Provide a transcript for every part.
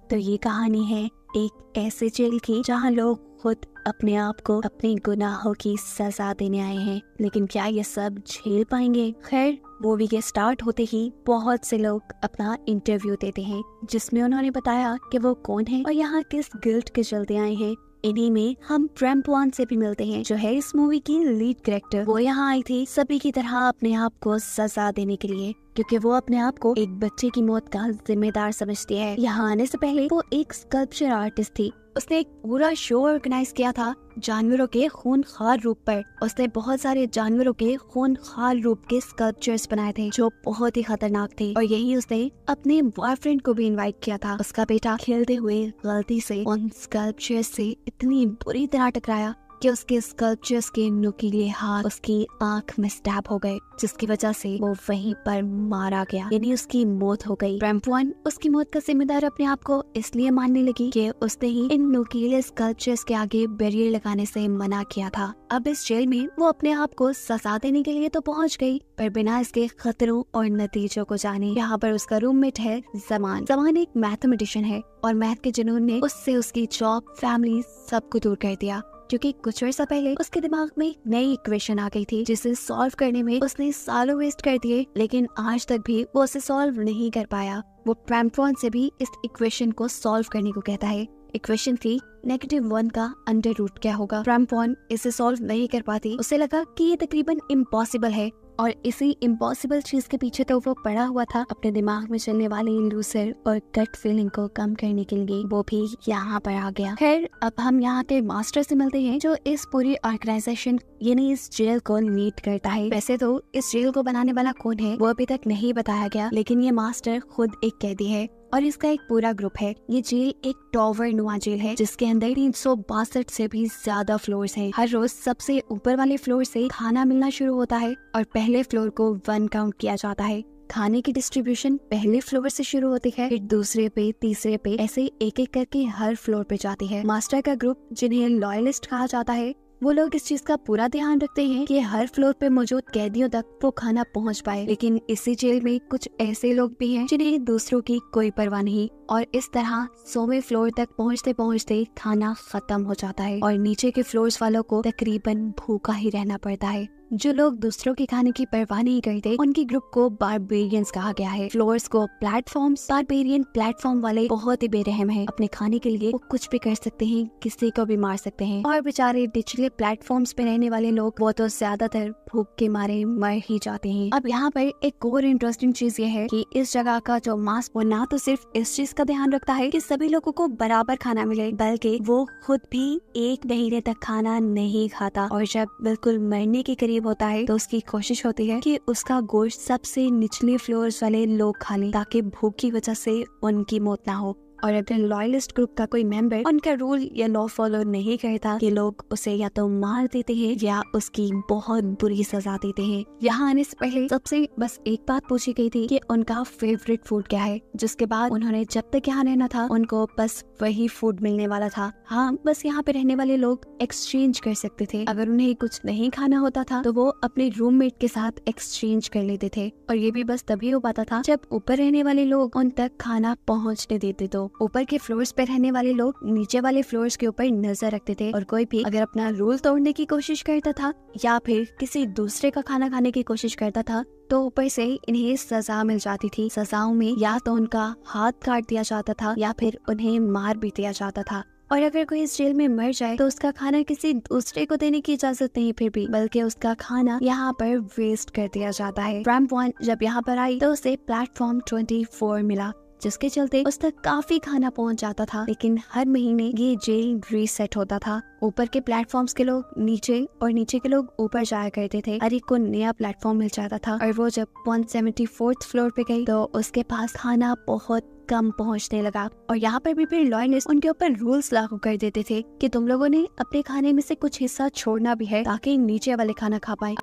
तो ये कहानी है एक ऐसे जेल की जहाँ लोग खुद अपने आप को अपने गुनाहों की सजा देने आए हैं, लेकिन क्या ये सब झेल पाएंगे? खैर, मूवी के स्टार्ट होते ही बहुत से लोग अपना इंटरव्यू देते हैं, जिसमें उन्होंने बताया कि वो कौन है और यहाँ किस गिल्ट के चलते आए हैं। इन्हीं में हम प्रेमपुआन से भी मिलते हैं, जो है इस मूवी की लीड कैरेक्टर। वो यहाँ आई थी सभी की तरह अपने आप को सजा देने के लिए, क्योंकि वो अपने आप को एक बच्चे की मौत का जिम्मेदार समझती है। यहाँ आने से पहले वो एक स्कल्पचर आर्टिस्ट थी। उसने एक पूरा शो ऑर्गेनाइज किया था जानवरों के खूनखार रूप पर। उसने बहुत सारे जानवरों के खूनखार रूप के स्कल्पचर्स बनाए थे जो बहुत ही खतरनाक थे, और यही उसने अपने बॉयफ्रेंड को भी इनवाइट किया था। उसका बेटा खेलते हुए गलती से उन स्कल्पचर्स से इतनी बुरी तरह टकराया कि उसके स्कल्पचर्स के नुकीले हाथ उसकी आंख में स्टैब हो गए, जिसकी वजह से वो वहीं पर मारा गया, यानी उसकी मौत हो गई। प्रेमपुआन उसकी मौत का जिम्मेदार अपने आप को इसलिए मानने लगी कि उसने ही इन नुकीले स्कल्पचर्स के आगे बैरियर लगाने से मना किया था। अब इस जेल में वो अपने आप को सजा देने के लिए तो पहुंच गई, पर बिना इसके खतरों और नतीजों को जाने। यहाँ पर उसका रूममेट है जमान। जमान एक मैथमेटिशियन है और मैथ के जुनून ने उससे उसकी जॉब, फैमिली सबको दूर कर दिया, क्योंकि कुछ अर्सा पहले उसके दिमाग में नई इक्वेशन आ गई थी जिसे सॉल्व करने में उसने सालों वेस्ट कर दिए, लेकिन आज तक भी वो उसे सॉल्व नहीं कर पाया। वो प्रेमपुआन से भी इस इक्वेशन को सॉल्व करने को कहता है। इक्वेशन थी -1 का अंडर रूट क्या होगा। प्रेमपुआन इसे सॉल्व नहीं कर पाती। उसे लगा कि ये तकरीबन इम्पॉसिबल है, और इसी इम्पॉसिबल चीज के पीछे तो वो पड़ा हुआ था अपने दिमाग में चलने वाली लूसर और गट फीलिंग को कम करने के लिए। वो भी यहाँ पर आ गया। खैर, अब हम यहाँ के मास्टर से मिलते हैं, जो इस पूरी ऑर्गेनाइजेशन यानी इस जेल को लीड करता है। वैसे तो इस जेल को बनाने वाला कौन है वो अभी तक नहीं बताया गया, लेकिन ये मास्टर खुद एक कैदी है और इसका एक पूरा ग्रुप है। ये जेल एक टॉवर नुमा जेल है, जिसके अंदर 362 से भी ज्यादा फ्लोर्स हैं। हर रोज सबसे ऊपर वाले फ्लोर से खाना मिलना शुरू होता है और पहले फ्लोर को 1 काउंट किया जाता है। खाने की डिस्ट्रीब्यूशन पहले फ्लोर से शुरू होती है, फिर दूसरे पे, तीसरे पे, ऐसे एक एक करके हर फ्लोर पे जाती है। मास्टर का ग्रुप, जिन्हें लॉयलिस्ट कहा जाता है, वो लोग इस चीज का पूरा ध्यान रखते हैं कि हर फ्लोर पे मौजूद कैदियों तक वो खाना पहुंच पाए। लेकिन इसी जेल में कुछ ऐसे लोग भी हैं जिन्हें दूसरों की कोई परवाह नहीं, और इस तरह 100वें फ्लोर तक पहुंचते पहुंचते खाना खत्म हो जाता है और नीचे के फ्लोर्स वालों को तकरीबन भूखा ही रहना पड़ता है। जो लोग दूसरों के खाने की परवाह नहीं करते, उनकी ग्रुप को बारबेरियंस कहा गया है। फ्लोर्स को प्लेटफॉर्म्स। बारबेरियन प्लेटफॉर्म वाले बहुत ही बेरहम है। अपने खाने के लिए वो कुछ भी कर सकते हैं, किसी को भी मार सकते हैं। और बेचारे निचले प्लेटफॉर्म्स पे रहने वाले लोग, वो तो ज्यादातर भूख के मारे मर ही जाते हैं। अब यहाँ पर एक और इंटरेस्टिंग चीज ये है कि इस जगह का जो मास्क, वो ना तो सिर्फ इस चीज का ध्यान रखता है कि सभी लोगों को बराबर खाना मिले, बल्कि वो खुद भी 1 महीने तक खाना नहीं खाता, और जब बिल्कुल मरने के करीब होता है तो उसकी कोशिश होती है कि उसका गोश्त सबसे निचले फ्लोर्स वाले लोग खा लें, ताकि भूख की वजह से उनकी मौत ना हो। और अगर लॉयलिस्ट ग्रुप का कोई मेंबर उनका रूल या लॉ फॉलो नहीं करता, कि लोग उसे या तो मार देते हैं या उसकी बहुत बुरी सजा देते हैं। यहाँ आने से पहले सबसे बस एक बात पूछी गई थी कि उनका फेवरेट फूड क्या है, जिसके बाद उन्होंने जब तक यहाँ रहना था उनको बस वही फूड मिलने वाला था। हाँ, बस यहाँ पे रहने वाले लोग एक्सचेंज कर सकते थे। अगर उन्हें कुछ नहीं खाना होता था तो वो अपने रूममेट के साथ एक्सचेंज कर लेते थे, और ये भी बस तभी हो पाता था जब ऊपर रहने वाले लोग उन तक खाना पहुँचने देते। तो ऊपर के फ्लोर्स पे रहने वाले लोग नीचे वाले फ्लोर्स के ऊपर नजर रखते थे, और कोई भी अगर अपना रूल तोड़ने की कोशिश करता था या फिर किसी दूसरे का खाना खाने की कोशिश करता था, तो ऊपर से इन्हें सजा मिल जाती थी। सजाओं में या तो उनका हाथ काट दिया जाता था या फिर उन्हें मार भी दिया जाता था। और अगर कोई इस जेल में मर जाए तो उसका खाना किसी दूसरे को देने की इजाजत नहीं फिर भी, बल्कि उसका खाना यहाँ पर वेस्ट कर दिया जाता है। प्रेमपुआन जब यहाँ पर आई तो उसे प्लेटफॉर्म 24 मिला, जिसके चलते उस तक काफी खाना पहुंच जाता था। लेकिन हर महीने ये जेल रीसेट होता था। ऊपर के प्लेटफॉर्म्स के लोग नीचे और नीचे के लोग ऊपर जाया करते थे। हर एक को नया प्लेटफॉर्म मिल जाता था, और वो जब 174th फ्लोर पे गई तो उसके पास खाना बहुत कम पहुंचने लगा। और यहाँ पर भी फिर लॉयलिस्ट उनके ऊपर रूल्स लागू कर देते थे कि तुम लोगों ने अपने खाने में से कुछ हिस्सा छोड़ना भी है, ताकि नीचे वाले खाना खा पाए।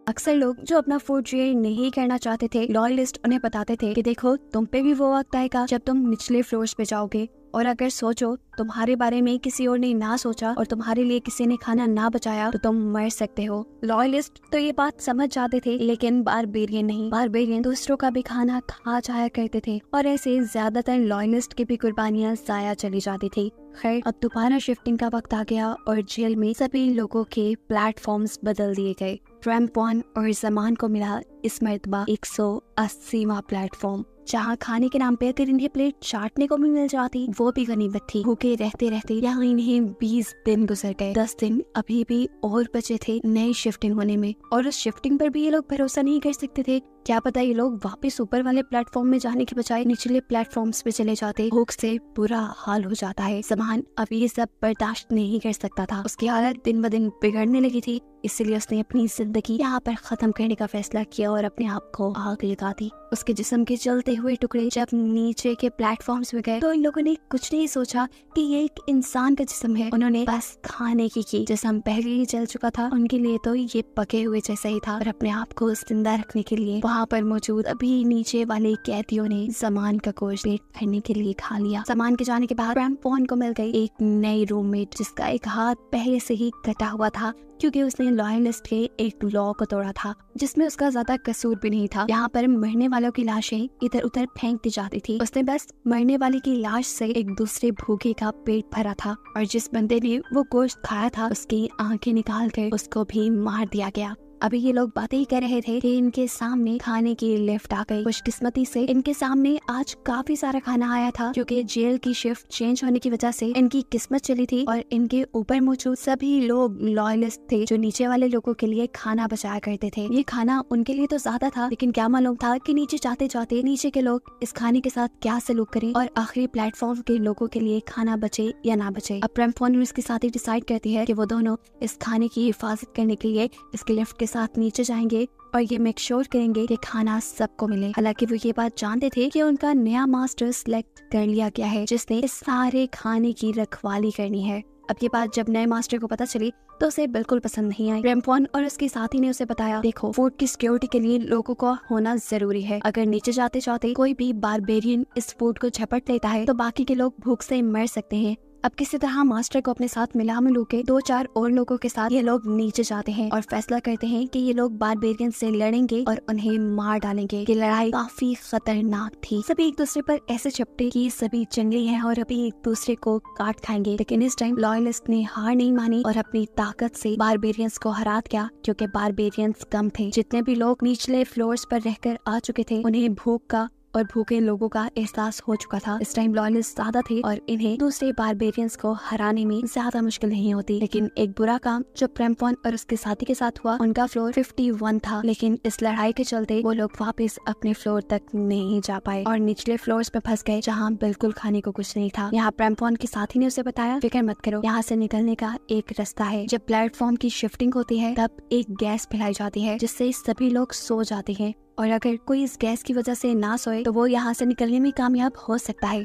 अक्सर लोग जो अपना फूड शेयर नहीं करना चाहते थे, लॉयलिस्ट उन्हें बताते थे कि देखो, तुम पे भी वो वक्त आएगा जब तुम निचले फ्लोर्स पे जाओगे, और अगर सोचो तुम्हारे बारे में किसी और ने ना सोचा और तुम्हारे लिए किसी ने खाना ना बचाया तो तुम मर सकते हो। लॉयलिस्ट तो ये बात समझ जाते थे, लेकिन बारबेरियन नहीं। बारबेरियन दूसरों का भी खाना खा जाया करते थे और ऐसे ज्यादातर लॉयलिस्ट की भी कुर्बानियां जाया चली जाती थी। खैर, अब दोबारा शिफ्टिंग का वक्त आ गया और जेल में सभी लोगों के प्लेटफॉर्म्स बदल दिए गए। रैम्पॉन और ज़मान को मिला इस मर्तबा 180वां प्लेटफॉर्म, जहाँ खाने के नाम पे अगर इन्हें प्लेट चाटने को भी मिल जाती वो भी गनीमत थी। भूखे रहते रहते यहाँ इन्हें 20 दिन गुजर गए। 10 दिन अभी भी और बचे थे नई शिफ्टिंग होने में, और उस शिफ्टिंग पर भी ये लोग भरोसा नहीं कर सकते थे। क्या पता ये लोग वापस ऊपर वाले प्लेटफॉर्म में जाने के बजाय निचले प्लेटफॉर्म्स पे चले जाते। भूख से बुरा हाल हो जाता है। ज़मान अब ये सब बर्दाश्त नहीं कर सकता था। उसकी हालत दिन ब दिन बिगड़ने लगी थी, इसलिए उसने अपनी जिंदगी यहाँ पर खत्म करने का फैसला किया और अपने आप को आग लगा दी। उसके जिस्म के जलते हुए टुकड़े जब नीचे के प्लेटफॉर्म्स में गए तो इन लोगों ने कुछ नहीं सोचा कि ये एक इंसान का जिस्म है। उन्होंने बस खाने की जिस्म पहले ही जल चुका था, उनके लिए तो ये पके हुए जैसा ही था। और अपने आप को जिंदा रखने के लिए वहाँ पर मौजूद अभी नीचे वाले कैदियों ने ज़मान का गोश्त करने के लिए खा लिया। ज़मान के जाने के बाद रैम्पॉन को मिल गई एक नई रूममेट, जिसका एक हाथ पहले से ही कटा हुआ था क्योंकि उसने लॉयलिस्ट के एक लॉ को तोड़ा था, जिसमें उसका ज्यादा कसूर भी नहीं था। यहाँ पर मरने वालों की लाशें इधर उधर फेंक दी जाती थी। उसने बस मरने वाले की लाश से एक दूसरे भूखे का पेट भरा था, और जिस बंदे ने वो गोश्त खाया था उसकी आंखें निकाल कर उसको भी मार दिया गया। अभी ये लोग बातें ही कर रहे थे कि इनके सामने खाने की लिफ्ट आ गई। खुशकिस्मती से इनके सामने आज काफी सारा खाना आया था, क्योंकि जेल की शिफ्ट चेंज होने की वजह से इनकी किस्मत चली थी और इनके ऊपर मौजूद सभी लोग लॉयलिस्ट थे जो नीचे वाले लोगों के लिए खाना बचाया करते थे। ये खाना उनके लिए तो ज्यादा था, लेकिन क्या मालूम था कि नीचे जाते जाते नीचे के लोग इस खाने के साथ क्या सलूक करें और आखिरी प्लेटफॉर्म के लोगों के लिए खाना बचे या ना बचे। अब रैम्पॉन और उसके साथी डिसाइड करती है कि वो दोनों इस खाने की हिफाजत करने के लिए इसके लिफ्ट के साथ नीचे जाएंगे और ये मेक श्योर करेंगे कि खाना सबको मिले। हालांकि वो ये बात जानते थे कि उनका नया मास्टर सिलेक्ट कर लिया गया है जिसने इस सारे खाने की रखवाली करनी है। अब ये बात जब नए मास्टर को पता चली तो उसे बिल्कुल पसंद नहीं आई। रैम्पॉन और उसके साथी ने उसे बताया, देखो फूड की सिक्योरिटी के लिए लोगों को होना जरूरी है। अगर नीचे जाते जाते कोई भी बारबेरियन इस फूड को झपट लेता है तो बाकी के लोग भूख से मर सकते हैं। अब किसी तरह मास्टर को अपने साथ मिलू के 2-4 और लोगों के साथ ये लोग नीचे जाते हैं और फैसला करते हैं कि ये लोग बारबेरियन से लड़ेंगे और उन्हें मार डालेंगे। ये लड़ाई काफी खतरनाक थी। सभी एक दूसरे पर ऐसे चपटे कि सभी जंगली हैं और अभी एक दूसरे को काट खाएंगे। लेकिन इस टाइम लॉयलिस्ट ने हार नहीं मानी और अपनी ताकत से बारबेरियंस को हरा दिया, क्योंकि बारबेरियंस कम थे। जितने भी लोग निचले फ्लोर्स पर रहकर आ चुके थे उन्हें भूख का और भूखे लोगों का एहसास हो चुका था। इस टाइम लॉयलिस्ट ज्यादा थे और इन्हें दूसरे बारबेरियंस को हराने में ज्यादा मुश्किल नहीं होती। लेकिन एक बुरा काम जो रैम्पॉन और उसके साथी के साथ हुआ, उनका फ्लोर 51 था, लेकिन इस लड़ाई के चलते वो लोग वापस अपने फ्लोर तक नहीं जा पाए और निचले फ्लोर्स पे फंस गए जहाँ बिल्कुल खाने को कुछ नहीं था। यहाँ रैम्पॉन के साथी ने उसे बताया, फिक्र मत करो, यहाँ से निकलने का एक रास्ता है। जब प्लेटफॉर्म की शिफ्टिंग होती है तब एक गैस फैलाई जाती है जिससे सभी लोग सो जाते हैं, और अगर कोई इस गैस की वजह से ना सोए तो वो यहाँ से निकलने में कामयाब हो सकता है।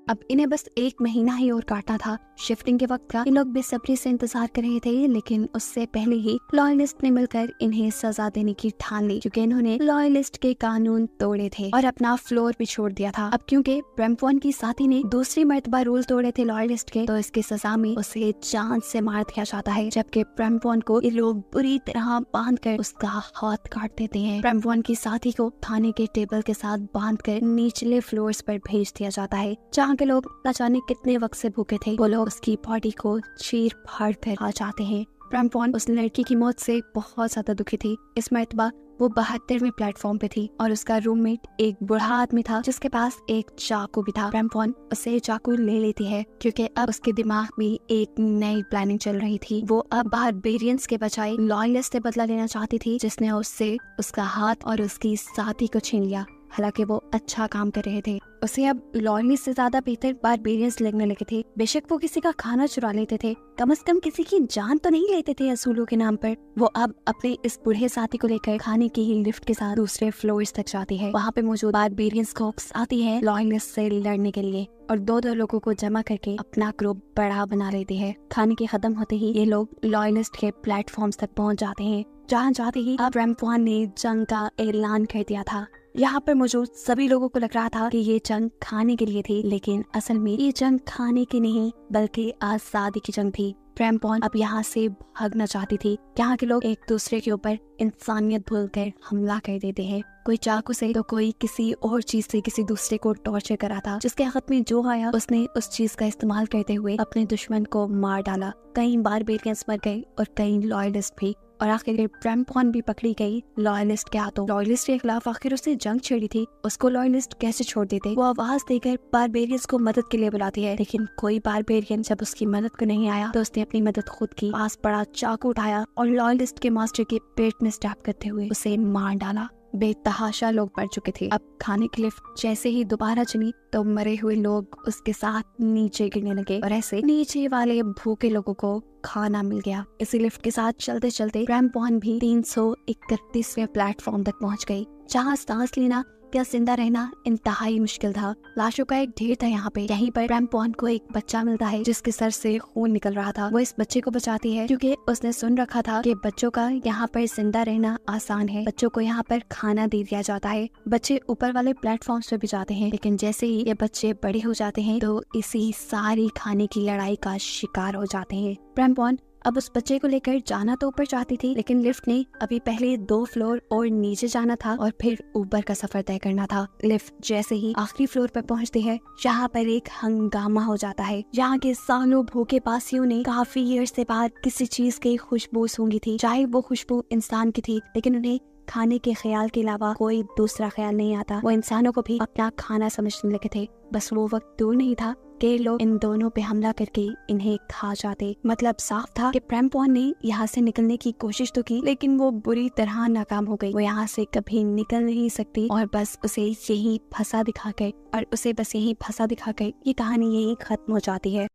अब इन्हें बस 1 महीना ही और काटना था शिफ्टिंग के वक्त का। इन लोग बेसब्री से इंतजार कर रहे थे, लेकिन उससे पहले ही लॉयलिस्ट ने मिलकर इन्हें सजा देने की ठान ली, क्योंकि इन्होंने लॉयलिस्ट के कानून तोड़े थे और अपना फ्लोर भी छोड़ दिया था। अब क्योंकि रैम्पॉन की साथी ने दूसरी मर्तबा रूल तोड़े थे लॉयलिस्ट के, तो इसकी सजा में उसे जान से मार दिया जाता है, जबकि रैम्पॉन को ये लोग बुरी तरह बांध कर उसका हाथ काट देते हैं। रैम्पॉन की साथी को खाने के टेबल के साथ बांध कर निचले फ्लोर्स पर भेज दिया जाता है, जहाँ के लोग न जाने कितने वक्त से भूखे थे। वो लोग उसकी बॉडी को चीर फाड़ कर खा जाते हैं। रैम्पॉन उस लड़की की मौत से बहुत ज्यादा दुखी थी। इस मर्तबा वो 72वें प्लेटफॉर्म पे थी और उसका रूममेट एक बूढ़ा आदमी था जिसके पास एक चाकू भी था। रैम्पॉन उसे चाकू ले लेती है क्योंकि अब उसके दिमाग में एक नई प्लानिंग चल रही थी। वो अब बारबेरियंस के बजाय लॉयलिस्ट से बदला लेना चाहती थी, जिसने उससे उसका हाथ और उसकी साथी को छीन लिया। हालांकि वो अच्छा काम कर रहे थे, उसे अब लॉयलिस्ट से ज्यादा बेहतर बारबेरियंस लगने लगे थे। बेशक वो किसी का खाना चुरा लेते थे, कम से कम किसी की जान तो नहीं लेते थे असूलों के नाम पर। वो अब अपने इस बूढ़े साथी को लेकर खाने की लिफ्ट के साथ दूसरे फ्लोर्स तक जाती है। वहाँ पे मौजूद बारबेरियंस को आती है लॉयलिस्ट से लड़ने के लिए और 2-2 लोगों को जमा करके अपना ग्रुप बड़ा बना लेते हैं। खाने के खत्म होते ही ये लोग लॉयलिस्ट के प्लेटफॉर्म्स तक पहुँच जाते हैं, जहाँ जाते ही अब रैम्पॉन ने जंग का ऐलान कर दिया था। यहाँ पर मौजूद सभी लोगों को लग रहा था कि ये जंग खाने के लिए थी, लेकिन असल में ये जंग खाने की नहीं बल्कि आजादी की जंग थी। क्रैम्पॉन अब यहाँ से भागना चाहती थी। यहाँ के लोग एक दूसरे के ऊपर इंसानियत भूलकर हमला कर देते हैं, कोई चाकू से तो कोई किसी और चीज से किसी दूसरे को टॉर्चर करा था। जिसके हाथ में जो आया उसने उस चीज का इस्तेमाल करते हुए अपने दुश्मन को मार डाला। कई बारबेरियंस मर गए और कई लॉयलिस्ट भी, और आखिर क्रैम्पॉन भी पकड़ी गई लॉयलिस्ट के हाथों। लॉयलिस्ट के खिलाफ आखिर उसने जंग छेड़ी थी, उसको लॉयलिस्ट कैसे छोड़ देते। वो आवाज देकर बारबेरियंस को मदद के लिए बुलाती है, लेकिन कोई बारबेरियन जब उसकी मदद को नहीं आया तो उसने अपनी मदद खुद की। पास पड़ा चाकू उठाया और लॉयलिस्ट के मास्टर के पेट में स्टैब करते हुए उसे मार डाला। बेतहाशा लोग मर चुके थे। अब खाने की लिफ्ट जैसे ही दोबारा चली तो मरे हुए लोग उसके साथ नीचे गिरने लगे और ऐसे नीचे वाले भूखे लोगों को खाना मिल गया। इसी लिफ्ट के साथ चलते चलते क्रैम्पॉन भी 331वें प्लेटफॉर्म तक पहुंच गई, जहां सांस लेना या जिंदा रहना इंतहाई मुश्किल था। लाशों का एक ढेर था यहाँ पे। यहीं पर क्रैम्पॉन को एक बच्चा मिलता है जिसके सर से खून निकल रहा था। वो इस बच्चे को बचाती है क्योंकि उसने सुन रखा था कि बच्चों का यहाँ पर जिंदा रहना आसान है। बच्चों को यहाँ पर खाना दे दिया जाता है। बच्चे ऊपर वाले प्लेटफॉर्म्स पे भी जाते हैं, लेकिन जैसे ही ये बच्चे बड़े हो जाते हैं तो इसी सारी खाने की लड़ाई का शिकार हो जाते हैं। क्रैम्पॉन अब उस बच्चे को लेकर जाना तो ऊपर चाहती थी, लेकिन लिफ्ट ने अभी पहले 2 फ्लोर और नीचे जाना था और फिर ऊपर का सफर तय करना था। लिफ्ट जैसे ही आखिरी फ्लोर पर पहुंचती है, यहाँ पर एक हंगामा हो जाता है। यहाँ के सालों भूखे पासियों ने काफी ईयर्स से बाद किसी चीज की खुशबू सूंघी थी, चाहे वो खुशबू इंसान की थी, लेकिन उन्हें खाने के ख्याल के अलावा कोई दूसरा ख्याल नहीं आता। वो इंसानों को भी अपना खाना समझने लगे थे। बस वो वक्त दूर नहीं था कि लोग इन दोनों पे हमला करके इन्हें खा जाते। मतलब साफ था कि क्रैम्पॉन ने यहाँ से निकलने की कोशिश तो की, लेकिन वो बुरी तरह नाकाम हो गई। वो यहाँ से कभी निकल नहीं सकती और बस उसे यही फंसा दिखाकर ये कहानी यही खत्म हो जाती है।